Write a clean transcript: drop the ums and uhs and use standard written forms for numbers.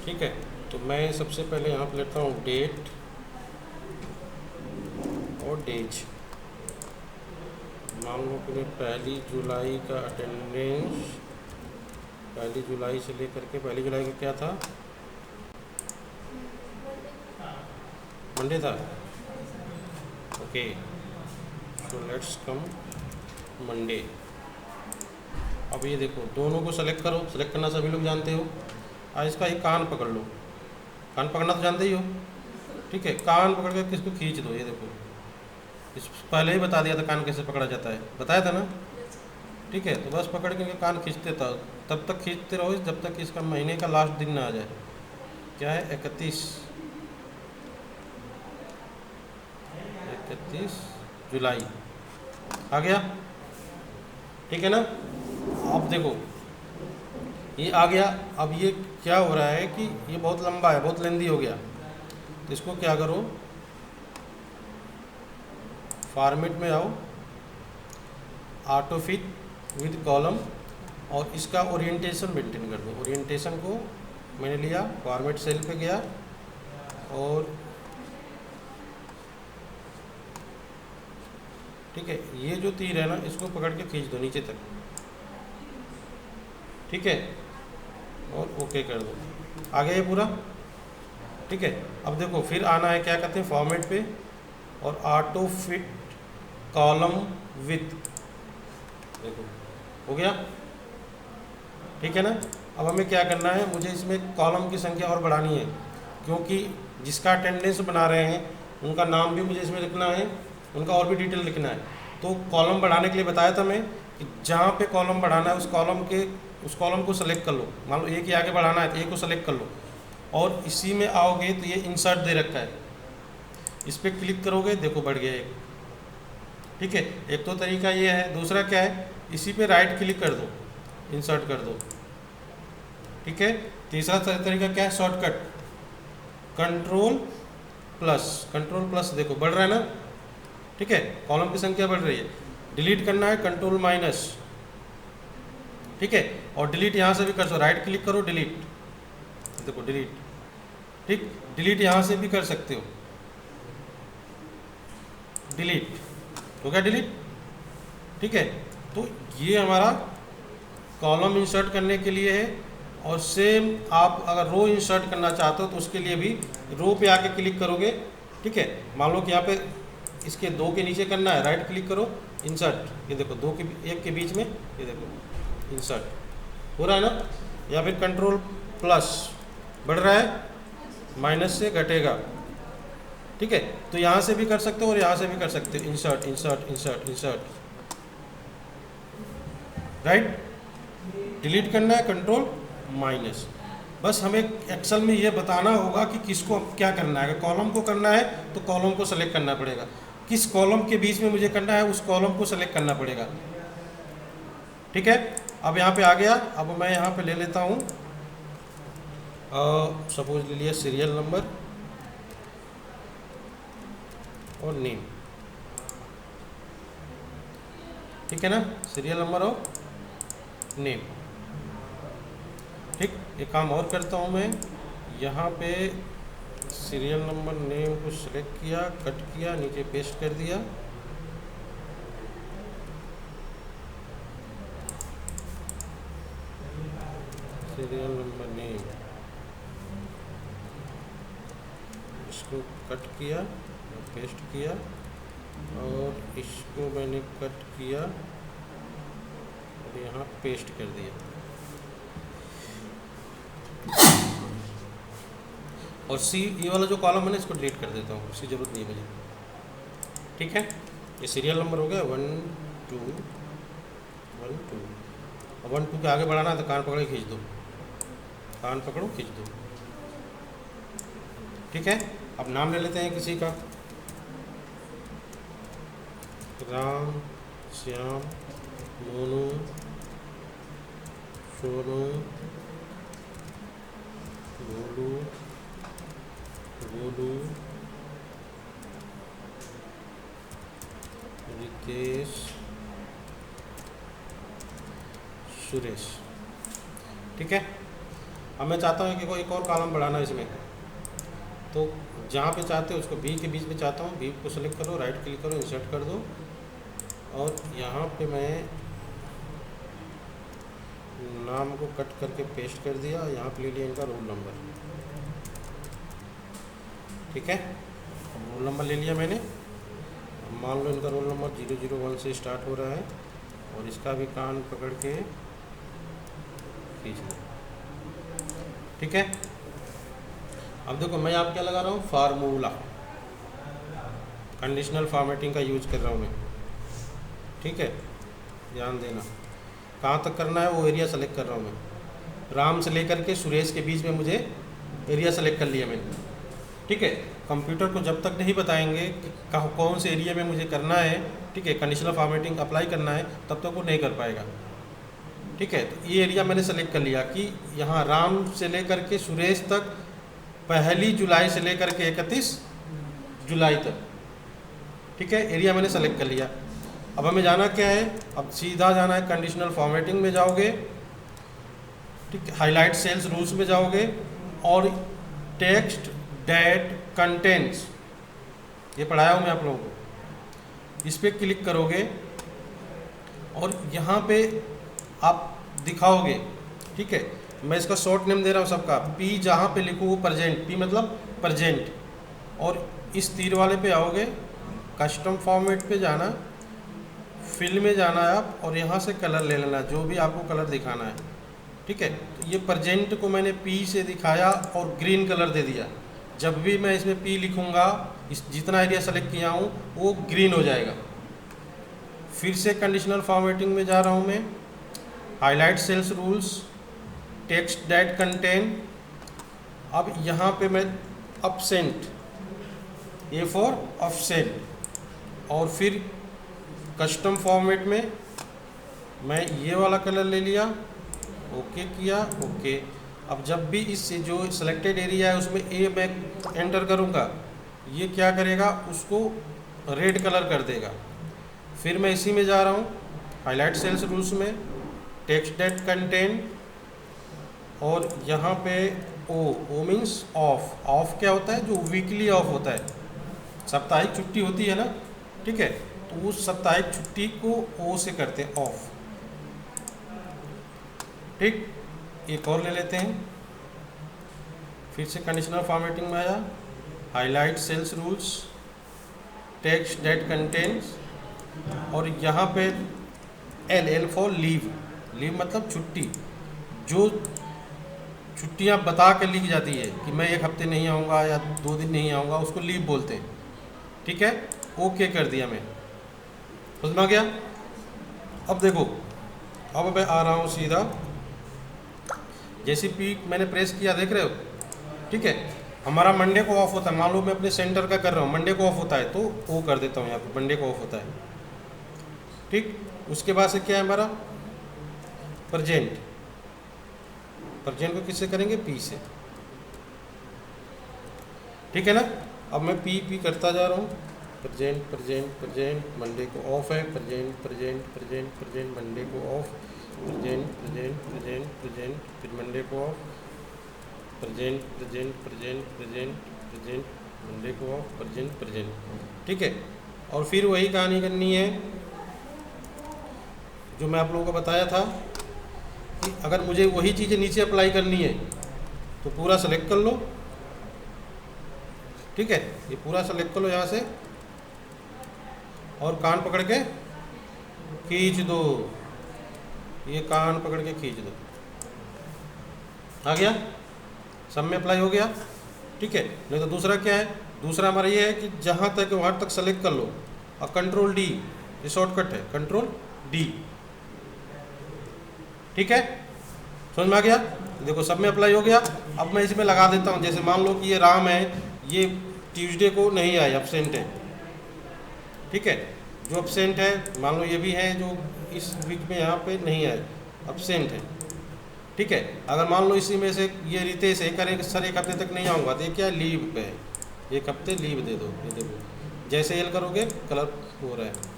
ठीक है, तो मैं सबसे पहले यहाँ पर लेता हूँ डेट और डेज। मान लो कि मैं 1 जुलाई का अटेंडेंस, 1 जुलाई से लेकर के 1 जुलाई का क्या था, मंडे था। Okay, so let's come Monday. अब ये देखो, दोनों को सेलेक्ट करो, सेलेक्ट करना सभी लोग जानते हो। आज इसका एक कान पकड़ लो, कान पकड़ना तो जानते ही हो। ठीक है, कान पकड़ कर किसको खींच दो। ये देखो, इस पहले ही बता दिया था कान कैसे पकड़ा जाता है, बताया था ना। ठीक है, तो बस पकड़ के कान खींचते था, तब तक खींचते रहो जब तक इसका महीने का लास्ट दिन ना आ जाए। क्या है, 31 जुलाई आ गया। ठीक है ना। अब देखो ये आ गया। अब ये क्या हो रहा है कि ये बहुत लंबा है, बहुत लेंदी हो गया, तो इसको क्या करो, फॉर्मेट में आओ, ऑटोफिट विद कॉलम, और इसका ओरिएंटेशन मेंटेन कर दो। ओरिएंटेशन को मैंने लिया, फॉर्मेट सेल पे गया और ठीक है, ये जो तीर है ना, इसको पकड़ के खींच दो नीचे तक। ठीक है, और ओके कर दो। आ गया ये पूरा। ठीक है, अब देखो फिर आना है, क्या कहते हैं, फॉर्मेट पे और ऑटो फिट कॉलम विथ। देखो हो गया। ठीक है ना। अब हमें क्या करना है, मुझे इसमें कॉलम की संख्या और बढ़ानी है, क्योंकि जिसका अटेंडेंस बना रहे हैं उनका नाम भी मुझे इसमें लिखना है, उनका और भी डिटेल लिखना है। तो कॉलम बढ़ाने के लिए बताया था मैं कि जहाँ पे कॉलम बढ़ाना है उस कॉलम को सेलेक्ट कर लो। मान लो एक ही आगे बढ़ाना है तो एक को सेलेक्ट कर लो, और इसी में आओगे तो ये इंसर्ट दे रखा है, इस पर क्लिक करोगे, देखो बढ़ गया एक। ठीक है, एक तो तरीका ये है। दूसरा क्या है, इसी पे राइट क्लिक कर दो, इंसर्ट कर दो। ठीक है, तीसरा तरीका क्या है, शॉर्टकट कंट्रोल प्लस, देखो बढ़ रहा है ना। ठीक है, कॉलम की संख्या बढ़ रही है। डिलीट करना है कंट्रोल माइनस। ठीक है, और डिलीट यहाँ से भी कर सकते हो, राइट क्लिक करो डिलीट, देखो डिलीट। ठीक, डिलीट यहाँ से भी कर सकते हो, डिलीट हो गया, डिलीट। ठीक है, तो ये हमारा कॉलम इंसर्ट करने के लिए है। और सेम आप अगर रो इंसर्ट करना चाहते हो तो उसके लिए भी रो पे आके क्लिक करोगे। ठीक है, मान लो कि यहाँ पे इसके दो के नीचे करना है, राइट क्लिक करो, इंसर्ट। ये देखो दो के एक के बीच में, ये देखो इंसर्ट हो रहा है ना। या फिर कंट्रोल प्लस, बढ़ रहा है, माइनस से घटेगा। ठीक है, तो यहाँ से भी कर सकते हो और यहाँ से भी कर सकते हो, insert insert insert insert, right. Delete करना है कंट्रोल माइनस। बस हमें एक्सेल में ये बताना होगा कि किसको क्या करना है। अगर कॉलम को करना है तो कॉलम को सेलेक्ट करना पड़ेगा, किस कॉलम के बीच में मुझे करना है उस कॉलम को सेलेक्ट करना पड़ेगा। ठीक है, अब यहाँ पे आ गया। अब मैं यहाँ पे ले लेता हूँ, सपोज ले लिया सीरियल नंबर और नेम। ठीक है ना, सीरियल नंबर और नेम। ठीक, एक काम और करता हूँ मैं, यहाँ पे सीरियल नंबर नेम को सिलेक्ट किया, कट किया, नीचे पेस्ट कर दिया। सीरियल नंबर नेम, इसको कट किया, पेस्ट किया, और इसको मैंने कट किया और यहाँ पेस्ट कर दिया। और सी, ये वाला जो कॉलम है ना, इसको डिलीट कर देता हूँ, इसकी ज़रूरत नहीं है मुझे। ठीक है, ये सीरियल नंबर हो गया 1 2 1 2। अब 1 2 के आगे बढ़ाना है तो कान पकड़ के खींच दो, कान पकड़ो खींच दो। ठीक है, अब नाम ले लेते हैं किसी का, राम, श्याम, मोनू, सोनू, गोलू, गोलू, रितेश, सुरेश। ठीक है, अब मैं चाहता हूँ कि कोई एक और कॉलम बढ़ाना इसमें, तो जहाँ पे चाहते हो उसको बी के बीच में चाहता हूँ, बी को सेलेक्ट करो, राइट क्लिक करो, इंसर्ट कर दो, और यहाँ पे मैं नाम को कट करके पेस्ट कर दिया, यहाँ पे ले लिया इनका रोल नंबर। ठीक है, अब रोल नंबर ले लिया मैंने। मान लो इनका रोल नंबर 001 से स्टार्ट हो रहा है, और इसका भी कान पकड़ के खींच लो। ठीक है, अब देखो मैं यहाँ क्या लगा रहा हूँ, फार्मूला, कंडीशनल फॉर्मेटिंग का यूज कर रहा हूँ मैं। ठीक है, ध्यान देना कहाँ तक करना है, वो एरिया सेलेक्ट कर रहा हूँ मैं। राम से लेकर के सुरेश के बीच में मुझे एरिया सेलेक्ट कर लिया मैंने। ठीक है, कंप्यूटर को जब तक नहीं बताएंगे कि कौन से एरिया में मुझे करना है, ठीक है, कंडीशनल फॉर्मेटिंग अप्लाई करना है, तब तक वो नहीं कर पाएगा। ठीक है, तो ये एरिया मैंने सेलेक्ट कर लिया कि यहाँ राम से लेकर के सुरेश तक 1 जुलाई से लेकर के 31 जुलाई तक। ठीक है, एरिया मैंने सेलेक्ट कर लिया। अब हमें जाना क्या है, अब सीधा जाना है कंडीशनल फॉर्मेटिंग में जाओगे, ठीक, हाईलाइट सेल्स रूल्स में जाओगे, और टेक्स्ट डेट कंटेंट्स, ये पढ़ाया हूँ मैं आप लोगों को, इस पर क्लिक करोगे और यहाँ पे आप दिखाओगे। ठीक है, मैं इसका शॉर्ट नेम दे रहा हूँ सबका, पी जहाँ पे लिखो वो प्रेजेंट, पी मतलब प्रेजेंट, और इस तीर वाले पे आओगे, कस्टम फॉर्मेट पे जाना, फिल में जाना है आप, और यहाँ से कलर ले लेना जो भी आपको कलर दिखाना है। ठीक है, तो ये प्रेजेंट को मैंने पी से दिखाया और ग्रीन कलर दे दिया। जब भी मैं इसमें पी लिखूँगा, इस जितना एरिया सेलेक्ट किया हूँ वो ग्रीन हो जाएगा। फिर से कंडीशनल फॉर्मेटिंग में जा रहा हूँ मैं, highlight cells rules, text that content, अब यहाँ पे मैं अपसेंट, ए फॉर ऑफसेंट, और फिर कस्टम फॉर्मेट में मैं ये वाला कलर ले लिया, ओके किया, ओके। अब जब भी इस जो सिलेक्टेड एरिया है उसमें ए मैं एंटर करूँगा, ये क्या करेगा, उसको रेड कलर कर देगा। फिर मैं इसी में जा रहा हूँ, हाईलाइट सेल्स रूल्स में, टेक्स्ट डेट कंटेंट, और यहाँ पे ओ मीन्स ऑफ। ऑफ क्या होता है, जो वीकली ऑफ होता है, साप्ताहिक छुट्टी होती है ना। ठीक है, तो उस साप्ताहिक छुट्टी को ओ से करते हैं, ऑफ। ठीक, एक और ले लेते हैं, फिर से कंडीशनल फॉर्मेटिंग में आया, highlight cells rules, text that contents, और यहाँ पे एल फॉर लीव। लीव मतलब छुट्टी, जो छुट्टियाँ बता के लिखी जाती है कि मैं 1 हफ्ते नहीं आऊँगा या 2 दिन नहीं आऊँगा, उसको लीव बोलते हैं। ठीक है, ओके कर दिया मैं, समझ में आ गया। अब देखो, अब मैं आ रहा हूँ सीधा, जैसे पी मैंने प्रेस किया, देख रहे हो। ठीक है, हमारा मंडे को ऑफ होता है, मान लो मैं अपने सेंटर का कर रहा हूँ, मंडे को ऑफ होता है, तो वो कर देता हूँ यहाँ पे, मंडे को ऑफ होता है। ठीक, उसके बाद से क्या है हमारा प्रेजेंट। प्रेजेंट को किससे करेंगे, पी से। ठीक है ना, अब मैं पी करता जा रहा हूँ, प्रेजेंट प्रेजेंट प्रेजेंट, मंडे को ऑफ है, present present present present, Monday को off, present present present present, फिर मंडे को off, present present present present present, Monday को ऑफ, प्रेजेंट प्रेजेंट। ठीक है, और फिर वही कहानी करनी है जो मैं आप लोगों को बताया था कि अगर मुझे वही चीज़ें नीचे अप्लाई करनी है तो पूरा सेलेक्ट कर लो। ठीक है, ये पूरा सेलेक्ट कर लो यहाँ से, और कान पकड़ के खींच दो, ये कान पकड़ के खींच दो, आ गया, सब में अप्लाई हो गया। ठीक है, नहीं तो दूसरा क्या है, दूसरा हमारा ये है कि जहाँ तक वहाँ तक सेलेक्ट कर लो, और कंट्रोल डी, ये शॉर्टकट है, कंट्रोल डी। ठीक है, समझ में आ गया। देखो सब में अप्लाई हो गया। अब मैं इसमें लगा देता हूँ, जैसे मान लो कि ये राम है, ये ट्यूसडे को नहीं आए, एब्सेंट है। ठीक है, जो एब्सेंट है, मान लो ये भी है जो इस वीक में यहाँ पे नहीं आए, एब्सेंट है। ठीक है, अगर मान लो इसी में से ये रितेश है, करें सर 1 हफ्ते तक नहीं आऊँगा, तो ये क्या लीव पे है, 1 हफ्ते लीव दे दो। ये देखो जैसे एल करोगे कलर हो रहा है।